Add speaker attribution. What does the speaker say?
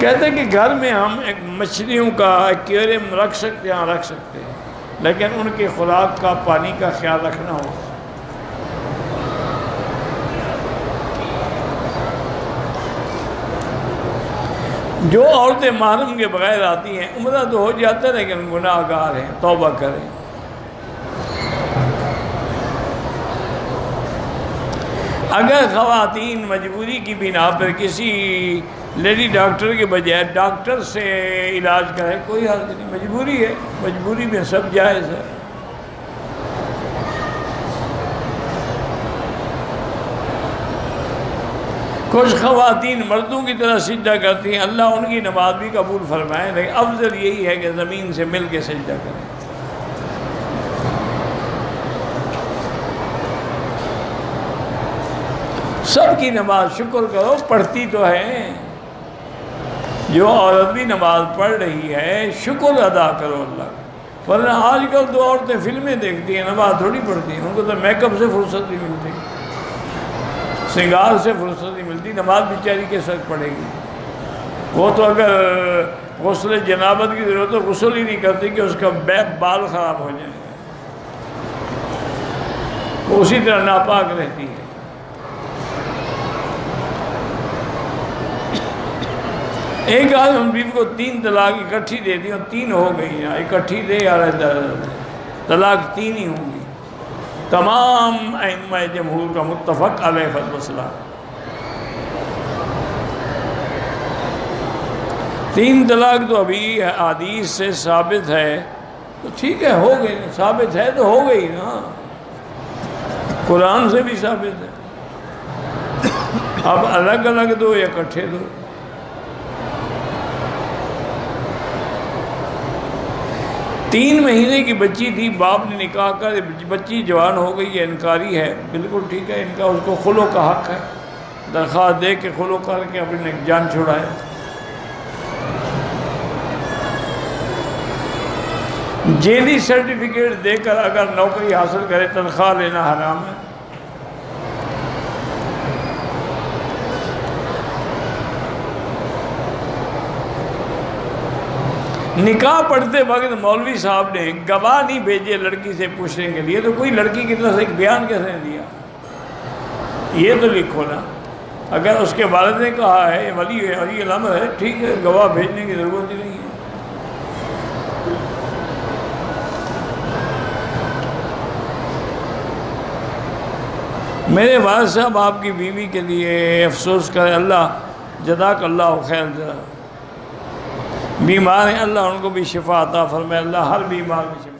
Speaker 1: کہتے ہیں کہ گھر میں ہم ایک مچھلیوں کا ایکویریم رکھ سکتے ہیں، رکھ سکتے ہیں، لیکن ان کی خوراک کا، پانی کا خیال رکھنا ہوگا۔ جو عورتیں محرم کے بغیر آتی ہیں، عمرہ تو ہو جاتا ہے لیکن گناہ گار ہیں، توبہ کریں۔ اگر خواتین مجبوری کی بنا پر کسی لیڈی ڈاکٹر کے بجائے ڈاکٹر سے علاج کرے، کوئی حرج نہیں، مجبوری ہے، مجبوری میں سب جائز ہے۔ کچھ خواتین مردوں کی طرح سجدہ کرتی ہیں، اللہ ان کی نماز بھی قبول فرمائے، لیکن افضل یہی ہے کہ زمین سے مل کے سجدہ کریں۔ سب کی نماز شکر کرو، پڑھتی تو ہے، جو عورت بھی نماز پڑھ رہی ہے شکر ادا کرو اللہ کا۔ ورنہ آج کل تو عورتیں فلمیں دیکھتی ہیں، نماز تھوڑی پڑھتی ہیں، ان کو تو میک اپ سے فرصت نہیں ملتی، سنگار سے فرصت نہیں ملتی، نماز بیچاری کے ساتھ پڑھے گی۔ وہ تو اگر غسل جنابت کی ضرورت ہے غسل ہی نہیں کرتی کہ اس کا بال خراب ہو جائیں، وہ اسی طرح ناپاک رہتی ہے۔ ایک آدمی بیوی کو 3 طلاق اکٹھی دے دی اور 3 ہو گئی ہیں، اکٹھی دے یا طلاق 3 ہی ہوں گی۔ تمام ائمہ جمہور کا متفق علیہ مسئلہ، 3 طلاق تو ابھی حدیث سے ثابت ہے، تو ٹھیک ہے، ہو گئی، ثابت ہے تو ہو گئی نا، قرآن سے بھی ثابت ہے۔ اب الگ الگ دو یا اکٹھے دو۔ تین مہینے کی بچی تھی، باپ نے نکاح کر، بچی جوان ہو گئی ہے، انکاری ہے، بالکل ٹھیک ہے، ان کا اس کو خلو کا حق ہے، درخواست دے کے خلو کر کے اپنی جان چھڑائے۔ جیلی سرٹیفکیٹ دے کر اگر نوکری حاصل کرے تنخواہ لینا حرام ہے۔ نکاح پڑھتے وقت مولوی صاحب نے گواہ نہیں بھیجے لڑکی سے پوچھنے کے لیے، تو کوئی لڑکی کی طرف سے ایک بیان کیسے دیا؟ یہ تو لکھو نا۔ اگر اس کے والد نے کہا ہے ولی ہے، ولی الامر ہے، ٹھیک ہے، گواہ بھیجنے کی ضرورت ہی نہیں ہے۔ میرے والد صاحب آپ کی بیوی کے لیے افسوس کرے، اللہ جزاک اللہ خیر، بیمار ہیں، اللہ ان کو بھی شفا عطا فرمائے، اللہ ہر بیمار میں شفا